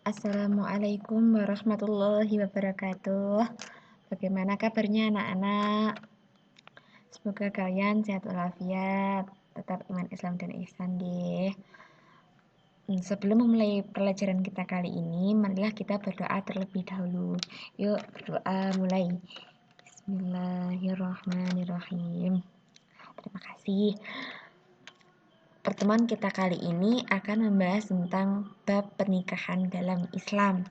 Assalamualaikum warahmatullahi wabarakatuh. Bagaimana kabarnya anak-anak? Semoga kalian sehat walafiat, tetap iman Islam dan ihsan deh. Sebelum memulai pelajaran kita kali ini, marilah kita berdoa terlebih dahulu. Yuk berdoa mulai. Bismillahirrahmanirrahim. Terima kasih. Pertemuan kita kali ini akan membahas tentang bab pernikahan dalam Islam.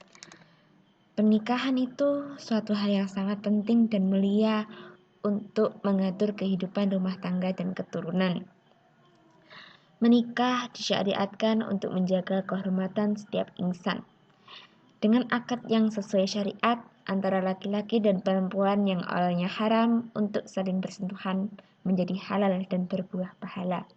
Pernikahan itu suatu hal yang sangat penting dan mulia untuk mengatur kehidupan rumah tangga dan keturunan. Menikah disyariatkan untuk menjaga kehormatan setiap insan. Dengan akad yang sesuai syariat antara laki-laki dan perempuan yang awalnya haram untuk saling bersentuhan menjadi halal dan berbuah pahala.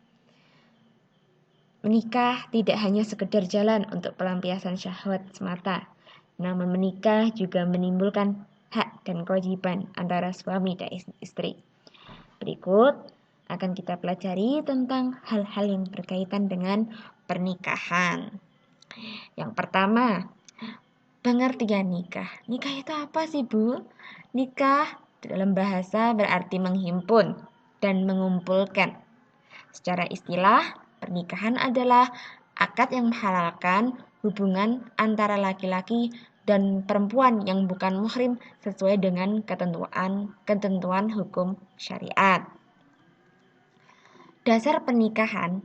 Menikah tidak hanya sekedar jalan untuk pelampiasan syahwat semata, namun menikah juga menimbulkan hak dan kewajiban antara suami dan istri. Berikut akan kita pelajari tentang hal-hal yang berkaitan dengan pernikahan. Yang pertama, pengertian nikah. Nikah itu apa sih, Bu? Nikah dalam bahasa berarti menghimpun dan mengumpulkan. Secara istilah, pernikahan adalah akad yang menghalalkan hubungan antara laki-laki dan perempuan yang bukan muhrim sesuai dengan ketentuan hukum syariat. Dasar pernikahan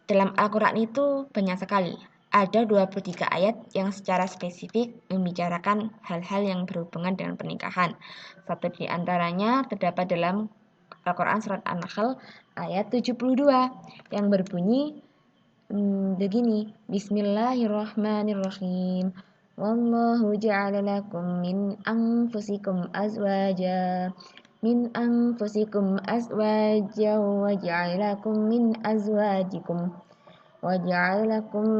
dalam Al-Quran itu banyak sekali. Ada 23 ayat yang secara spesifik membicarakan hal-hal yang berhubungan dengan pernikahan. Satu di antaranya terdapat dalam Al-Quran surat An-Nahl ayat 72 yang berbunyi begini, Bismillahirrahmanirrahim. Wallahu ja'ala lakum min anfusikum azwaja wa ja'ala lakum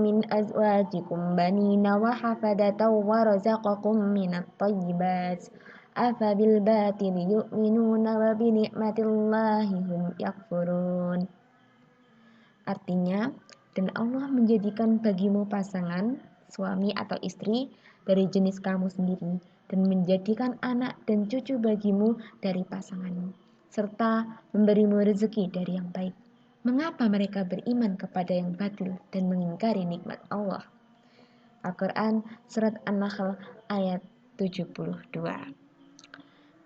min azwajikum banina wa hafadatan wa razaqakum minat thayyibat. Afa bil batili yu'minuna wa bi ni'matillahi hum yakfurun. Artinya, dan Allah menjadikan bagimu pasangan, suami atau istri dari jenis kamu sendiri, dan menjadikan anak dan cucu bagimu dari pasanganmu, serta memberimu rezeki dari yang baik. Mengapa mereka beriman kepada yang batil dan mengingkari nikmat Allah? Al-Quran surat An-Nahl ayat 72.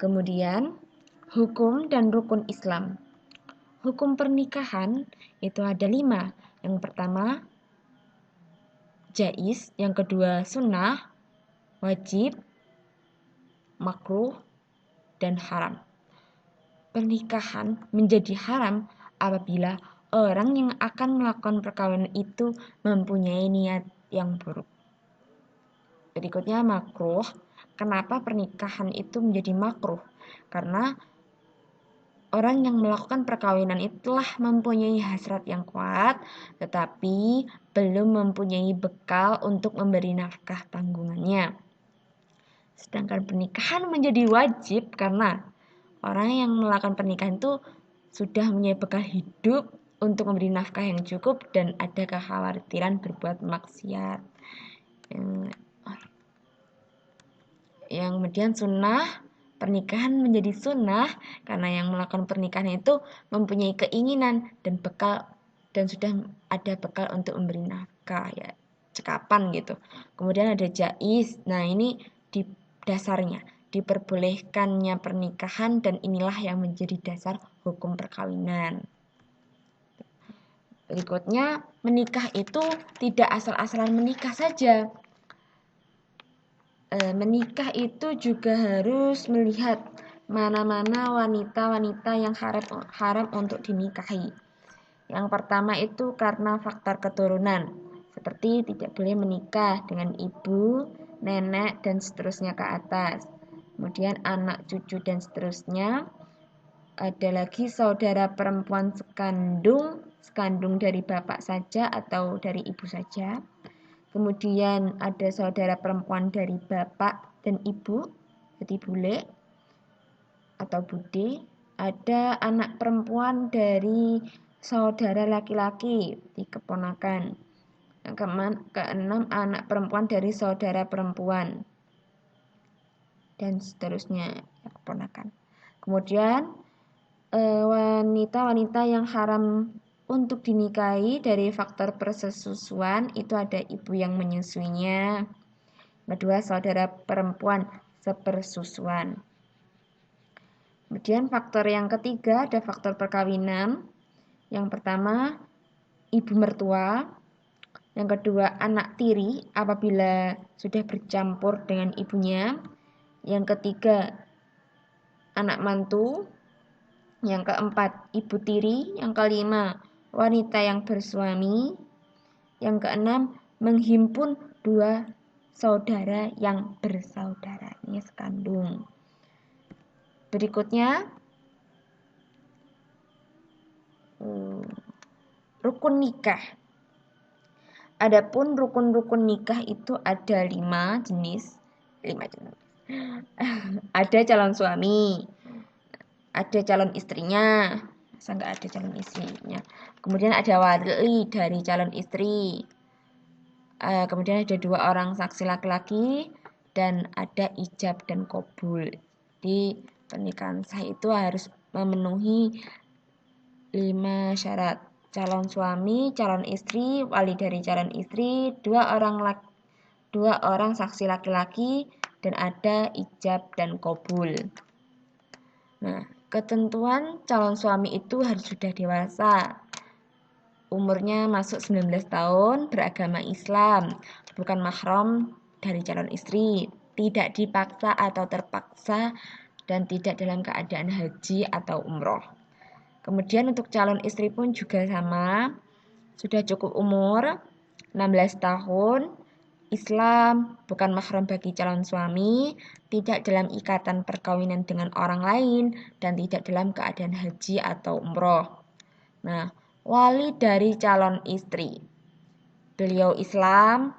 Kemudian, hukum dan rukun Islam. Hukum pernikahan itu ada 5. Yang pertama, jaiz. Yang kedua, sunnah, wajib, makruh, dan haram. Pernikahan menjadi haram apabila orang yang akan melakukan perkawinan itu mempunyai niat yang buruk. Berikutnya makruh. Kenapa pernikahan itu menjadi makruh? Karena orang yang melakukan perkawinan itulah mempunyai hasrat yang kuat, tetapi belum mempunyai bekal untuk memberi nafkah tanggungannya. Sedangkan pernikahan menjadi wajib karena orang yang melakukan pernikahan itu sudah mempunyai bekal hidup untuk memberi nafkah yang cukup dan ada kekhawatiran berbuat maksiat. Yang kemudian sunnah, pernikahan menjadi sunnah karena yang melakukan pernikahan itu mempunyai keinginan dan bekal dan sudah ada bekal untuk memberi nafkah, ya cekapan gitu. Kemudian ada jaiz. Nah, ini di dasarnya diperbolehkannya pernikahan dan inilah yang menjadi dasar hukum perkawinan. Berikutnya, menikah itu tidak asal-asalan menikah saja. Menikah itu juga harus melihat mana-mana wanita-wanita yang haram untuk dinikahi. Yang pertama itu karena faktor keturunan, seperti tidak boleh menikah dengan ibu, nenek, dan seterusnya ke atas. Kemudian anak, cucu, dan seterusnya. Ada lagi saudara perempuan sekandung dari bapak saja atau dari ibu saja. Kemudian ada saudara perempuan dari bapak dan ibu, jadi bule atau bude. Ada anak perempuan dari saudara laki-laki, di keponakan. Yang keenam, anak perempuan dari saudara perempuan. Dan seterusnya, ya, keponakan. Kemudian wanita-wanita yang haram untuk dinikahi dari faktor persesusuan itu ada ibu yang menyusuinya. Kedua, saudara perempuan sepersusuan. Kemudian faktor yang ketiga ada faktor perkawinan. Yang pertama, ibu mertua. Yang kedua, anak tiri apabila sudah bercampur dengan ibunya. Yang ketiga, anak mantu. Yang keempat, ibu tiri. Yang kelima, wanita yang bersuami. Yang keenam, menghimpun dua saudara yang bersaudara, ini sekandung. Berikutnya, rukun nikah. Adapun rukun-rukun nikah itu ada 5 jenis. Ada calon suami, ada calon istrinya, masa nggak ada calon istrinya. Kemudian ada wali dari calon istri. Kemudian ada 2 orang saksi laki-laki dan ada ijab dan qabul. Di pernikahan sah itu harus memenuhi 5 syarat. Calon suami, calon istri, wali dari calon istri, 2 orang saksi laki-laki, dan ada ijab dan qabul. Nah, ketentuan calon suami itu harus sudah dewasa. Umurnya masuk 19 tahun, beragama Islam, bukan mahram dari calon istri, tidak dipaksa atau terpaksa, dan tidak dalam keadaan haji atau umroh. Kemudian untuk calon istri pun juga sama, sudah cukup umur, 16 tahun, Islam, bukan mahram bagi calon suami, tidak dalam ikatan perkawinan dengan orang lain, dan tidak dalam keadaan haji atau umroh. Nah, wali dari calon istri, beliau Islam,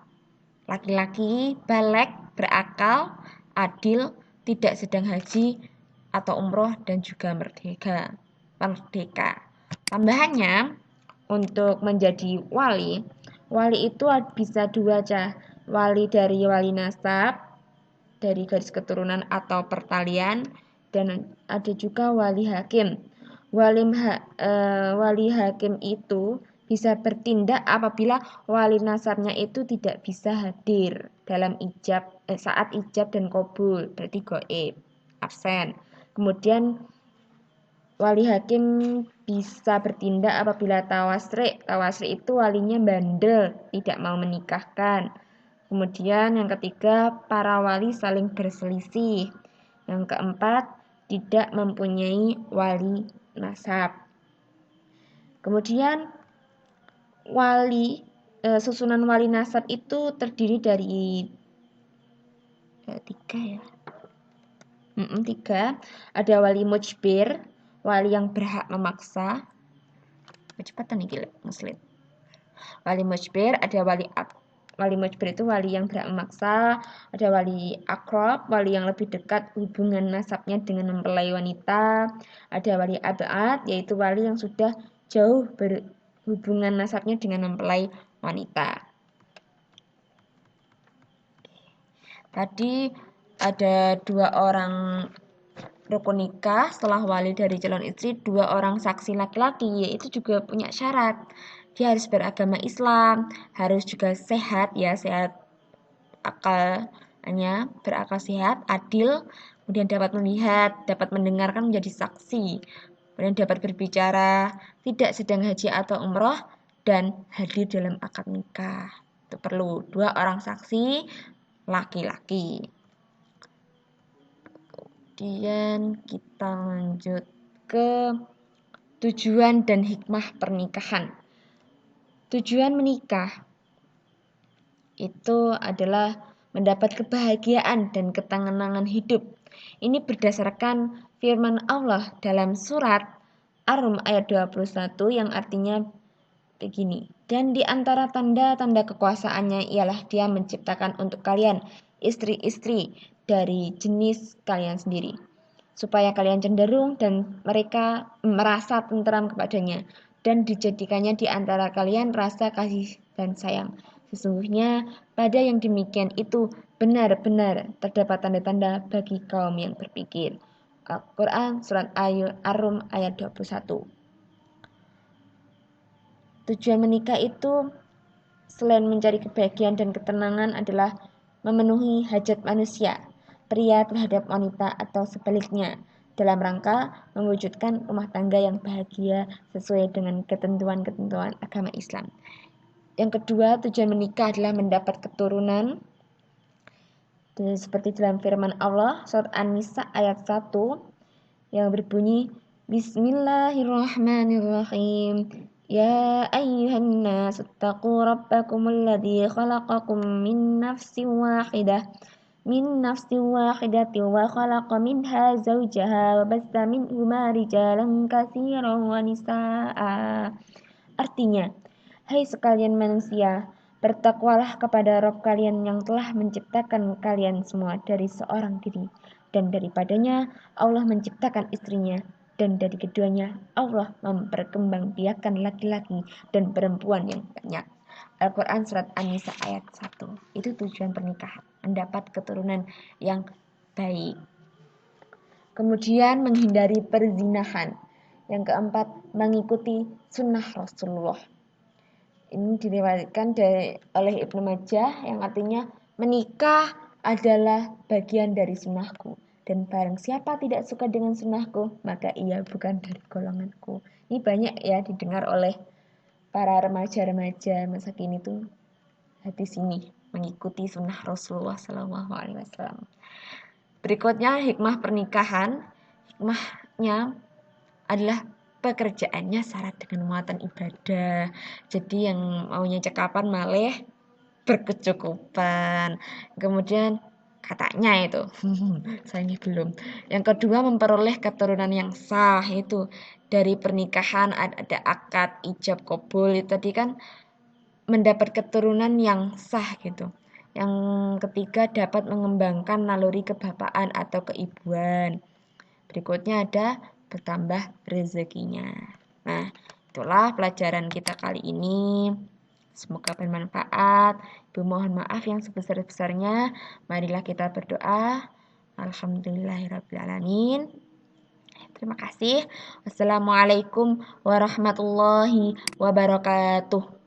laki-laki, baligh, berakal, adil, tidak sedang haji atau umroh, dan juga merdeka. Tambahannya, untuk menjadi wali itu bisa 2 cah. Wali dari wali nasab, dari garis keturunan atau pertalian, dan ada juga wali hakim. Wali hakim itu bisa bertindak apabila wali nasabnya itu tidak bisa hadir dalam saat ijab dan qabul, berarti gaib, absen. Kemudian wali hakim bisa bertindak apabila tawasri. Tawasri itu walinya bandel, tidak mau menikahkan. Kemudian yang ketiga, para wali saling berselisih. Yang keempat, tidak mempunyai wali nasab. Kemudian susunan wali nasab itu terdiri dari 3 ya. 3. Ada wali mujbir, wali yang berhak memaksa. Kecepatan nih muslim. Wali mujbir, ada wali mujbir itu wali yang berhak memaksa, ada wali akrab, wali yang lebih dekat hubungan nasabnya dengan mempelai wanita, ada wali abad, yaitu wali yang sudah jauh berhubungan nasabnya dengan mempelai wanita. Tadi ada 2 orang rukun nikah setelah wali dari calon istri, 2 orang saksi laki-laki, yaitu juga punya syarat. Dia harus beragama Islam, harus juga sehat ya, sehat akalnya, berakal sehat, adil, kemudian dapat melihat, dapat mendengarkan, menjadi saksi, kemudian dapat berbicara, tidak sedang haji atau umroh, dan hadir dalam akad nikah. Itu perlu 2 orang saksi laki-laki. Kemudian kita lanjut ke tujuan dan hikmah pernikahan. Tujuan menikah itu adalah mendapat kebahagiaan dan ketenangan hidup. Ini berdasarkan firman Allah dalam surat Ar-Rum ayat 21 yang artinya begini. Dan di antara tanda-tanda kekuasaannya ialah Dia menciptakan untuk kalian istri-istri dari jenis kalian sendiri, supaya kalian cenderung dan mereka merasa tentram kepadanya, dan dijadikannya di antara kalian rasa kasih dan sayang, Sesungguhnya pada yang demikian itu benar-benar terdapat tanda-tanda bagi kaum yang berpikir. Al-Quran Surat Ar-Rum ayat 21. Tujuan menikah itu selain mencari kebahagiaan dan ketenangan adalah memenuhi hajat manusia, pria terhadap wanita atau sebaliknya, dalam rangka mewujudkan rumah tangga yang bahagia sesuai dengan ketentuan-ketentuan agama Islam. Yang kedua, tujuan menikah adalah mendapat keturunan. Seperti dalam firman Allah surat An-Nisa ayat 1 yang berbunyi Bismillahirrahmanirrahim. Ya ayyuhan nas ittaqu rabbakumul ladzi khalaqakum min nafsin wahidatin wa khalaqa minha zawjaha wa bassa minhuma rijalan katsiran wa nisaa. Artinya, hai sekalian manusia, bertakwalah kepada Rabb kalian yang telah menciptakan kalian semua dari seorang diri, dan daripadanya Allah menciptakan istrinya, dan dari keduanya Allah memperkembangbiakan laki-laki dan perempuan yang banyak. Al-Quran Surat An-Nisa ayat 1. Itu tujuan pernikahan, mendapat keturunan yang baik. Kemudian menghindari perzinahan. Yang keempat, mengikuti sunnah Rasulullah. Ini diriwayatkan oleh Ibnu Majah yang artinya menikah adalah bagian dari sunnahku. Dan barang siapa tidak suka dengan sunnahku, maka ia bukan dari golonganku. Ini banyak ya didengar oleh para remaja-remaja masa kini tuh hadis ini, mengikuti sunnah Rasulullah SAW. Berikutnya hikmah pernikahan. Hikmahnya adalah pekerjaannya syarat dengan muatan ibadah. Jadi yang maunya cekapan malah berkecukupan. Kemudian katanya itu sayangnya belum. Yang kedua memperoleh keturunan yang sah, itu dari pernikahan ada akad ijab kabul. Itu tadi kan mendapat keturunan yang sah gitu. Yang ketiga dapat mengembangkan naluri kebapaan atau keibuan. Berikutnya ada bertambah rezekinya. Nah, itulah pelajaran kita kali ini. Semoga bermanfaat. Ibu mohon maaf yang sebesar-besarnya. Marilah kita berdoa. Alhamdulillahirrabbilalamin. Terima kasih. Wassalamualaikum warahmatullahi wabarakatuh.